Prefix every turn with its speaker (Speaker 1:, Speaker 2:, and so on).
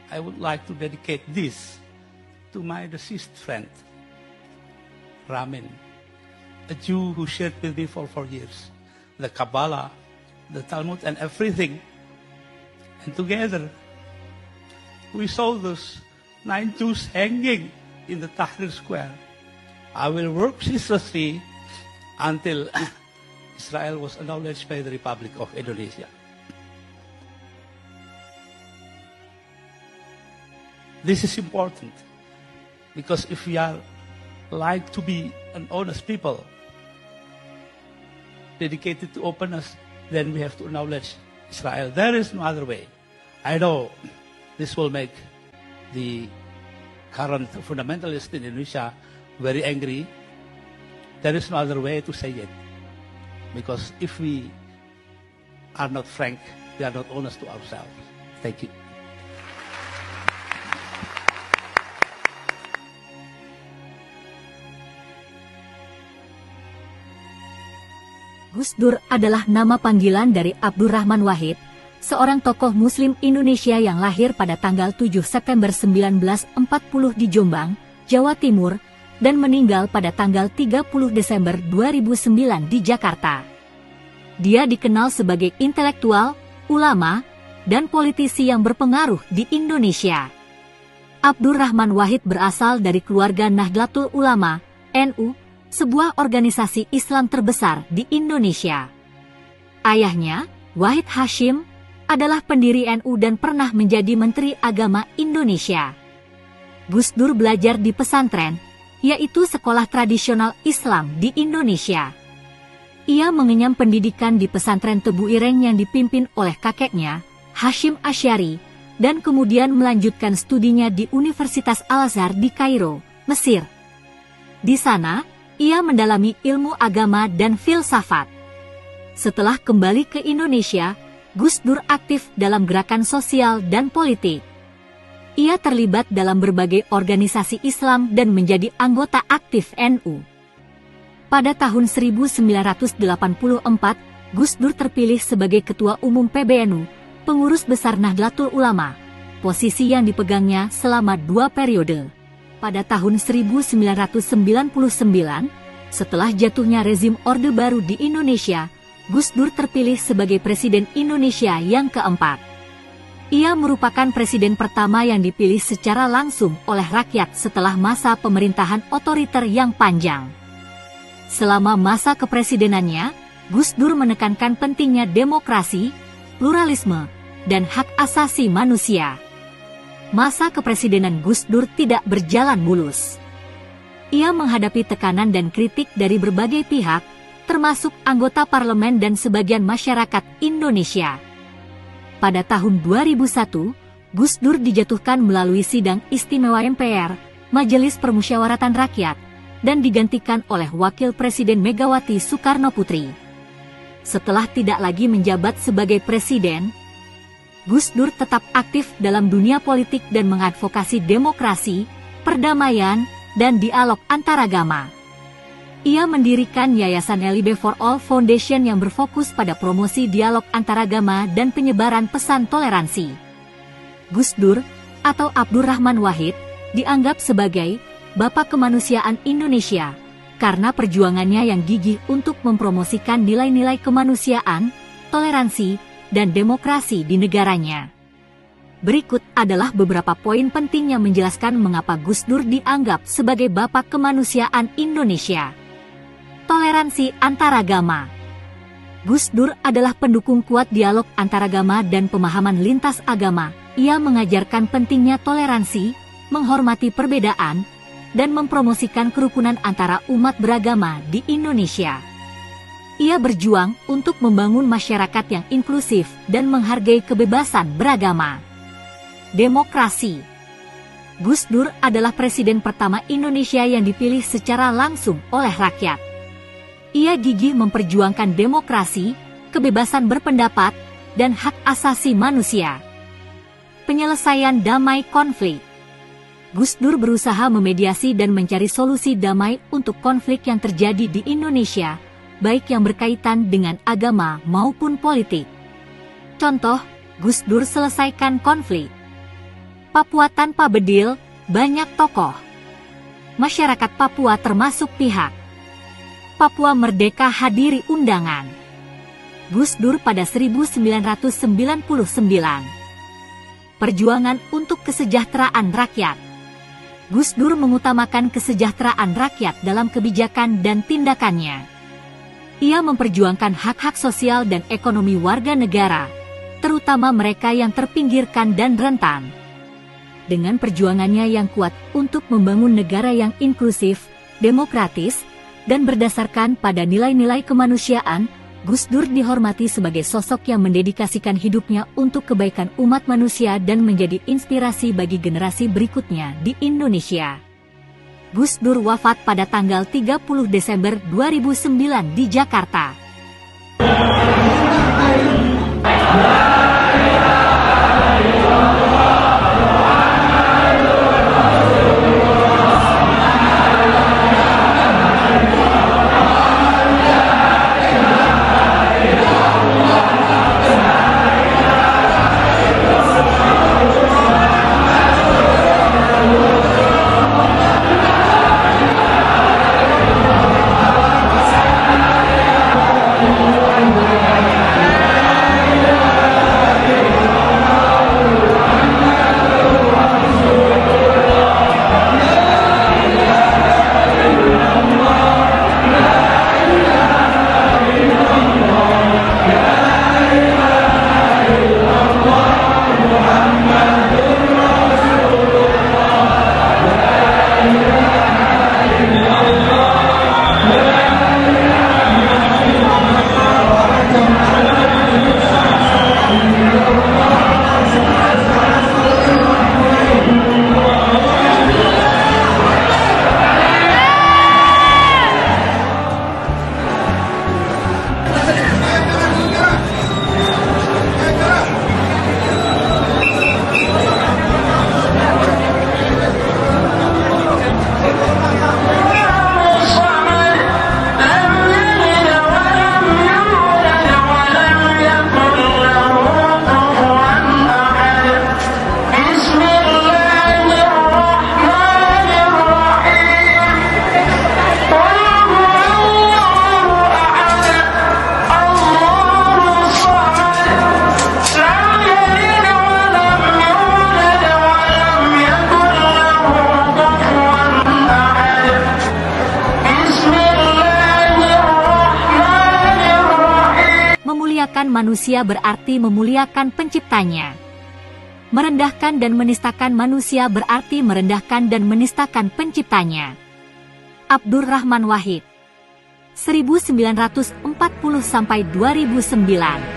Speaker 1: I would like to dedicate this to my deceased friend, Ramin, a Jew who shared with me for 4 years, the Kabbalah, the Talmud, and everything. And together, we saw those 9 Jews hanging in the Tahrir Square. I will work ceaselessly until Israel was acknowledged by the Republic of Indonesia. This is important because if we are like to be an honest people, dedicated to openness, then we have to acknowledge Israel. There is no other way. I know this will make the current fundamentalists in Indonesia very angry. There is no other way to say it. Because if we are not frank, we are not honest to ourselves. Thank you.
Speaker 2: Gus Dur adalah nama panggilan dari Abdurrahman Wahid, seorang tokoh Muslim Indonesia yang lahir pada tanggal 7 September 1940 di Jombang, Jawa Timur, dan meninggal pada tanggal 30 Desember 2009 di Jakarta. Dia dikenal sebagai intelektual, ulama, dan politisi yang berpengaruh di Indonesia. Abdurrahman Wahid berasal dari keluarga Nahdlatul Ulama, NU, sebuah organisasi Islam terbesar di Indonesia. Ayahnya, Wahid Hashim, adalah pendiri NU dan pernah menjadi Menteri Agama Indonesia. Gus Dur belajar di pesantren, yaitu sekolah tradisional Islam di Indonesia. Ia mengenyam pendidikan di pesantren Tebu Ireng yang dipimpin oleh kakeknya, Hashim Asy'ari, dan kemudian melanjutkan studinya di Universitas Al-Azhar di Kairo, Mesir. Di sana, ia mendalami ilmu agama dan filsafat. Setelah kembali ke Indonesia, Gus Dur aktif dalam gerakan sosial dan politik. Ia terlibat dalam berbagai organisasi Islam dan menjadi anggota aktif NU. Pada tahun 1984, Gus Dur terpilih sebagai Ketua Umum PBNU, pengurus besar Nahdlatul Ulama, posisi yang dipegangnya selama 2 periode. Pada tahun 1999, setelah jatuhnya rezim Orde Baru di Indonesia, Gus Dur terpilih sebagai Presiden Indonesia yang keempat. Ia merupakan presiden pertama yang dipilih secara langsung oleh rakyat setelah masa pemerintahan otoriter yang panjang. Selama masa kepresidenannya, Gus Dur menekankan pentingnya demokrasi, pluralisme, dan hak asasi manusia. Masa kepresidenan Gus Dur tidak berjalan mulus. Ia menghadapi tekanan dan kritik dari berbagai pihak, termasuk anggota parlemen dan sebagian masyarakat Indonesia. Pada tahun 2001, Gus Dur dijatuhkan melalui sidang istimewa MPR, Majelis Permusyawaratan Rakyat, dan digantikan oleh Wakil Presiden Megawati Soekarnoputri. Setelah tidak lagi menjabat sebagai presiden, Gus Dur tetap aktif dalam dunia politik dan mengadvokasi demokrasi, perdamaian, dan dialog antaragama. Ia mendirikan Yayasan LIB for All Foundation yang berfokus pada promosi dialog antaragama dan penyebaran pesan toleransi. Gus Dur, atau Abdurrahman Wahid, dianggap sebagai Bapak Kemanusiaan Indonesia karena perjuangannya yang gigih untuk mempromosikan nilai-nilai kemanusiaan, toleransi, dan demokrasi di negaranya. Berikut adalah beberapa poin penting yang menjelaskan mengapa Gus Dur dianggap sebagai Bapak Kemanusiaan Indonesia. Toleransi antaragama. Gus Dur adalah pendukung kuat dialog antaragama dan pemahaman lintas agama. Ia mengajarkan pentingnya toleransi, menghormati perbedaan, dan mempromosikan kerukunan antara umat beragama di Indonesia. Ia berjuang untuk membangun masyarakat yang inklusif dan menghargai kebebasan beragama. Demokrasi. Gus Dur adalah presiden pertama Indonesia yang dipilih secara langsung oleh rakyat. Ia gigih memperjuangkan demokrasi, kebebasan berpendapat, dan hak asasi manusia. Penyelesaian damai konflik. Gus Dur berusaha memediasi dan mencari solusi damai untuk konflik yang terjadi di Indonesia, baik yang berkaitan dengan agama maupun politik. Contoh, Gus Dur selesaikan konflik Papua tanpa bedil, banyak tokoh. Masyarakat Papua termasuk pihak Papua Merdeka hadiri undangan. Gus Dur pada 1999. Perjuangan untuk kesejahteraan rakyat. Gus Dur mengutamakan kesejahteraan rakyat dalam kebijakan dan tindakannya. Ia memperjuangkan hak-hak sosial dan ekonomi warga negara, terutama mereka yang terpinggirkan dan rentan. Dengan perjuangannya yang kuat untuk membangun negara yang inklusif, demokratis, dan berdasarkan pada nilai-nilai kemanusiaan, Gus Dur dihormati sebagai sosok yang mendedikasikan hidupnya untuk kebaikan umat manusia dan menjadi inspirasi bagi generasi berikutnya di Indonesia. Gus Dur wafat pada tanggal 30 Desember 2009 di Jakarta. Memuliakan manusia berarti memuliakan penciptanya. Merendahkan dan menistakan manusia berarti merendahkan dan menistakan penciptanya. Abdurrahman Wahid 1940–2009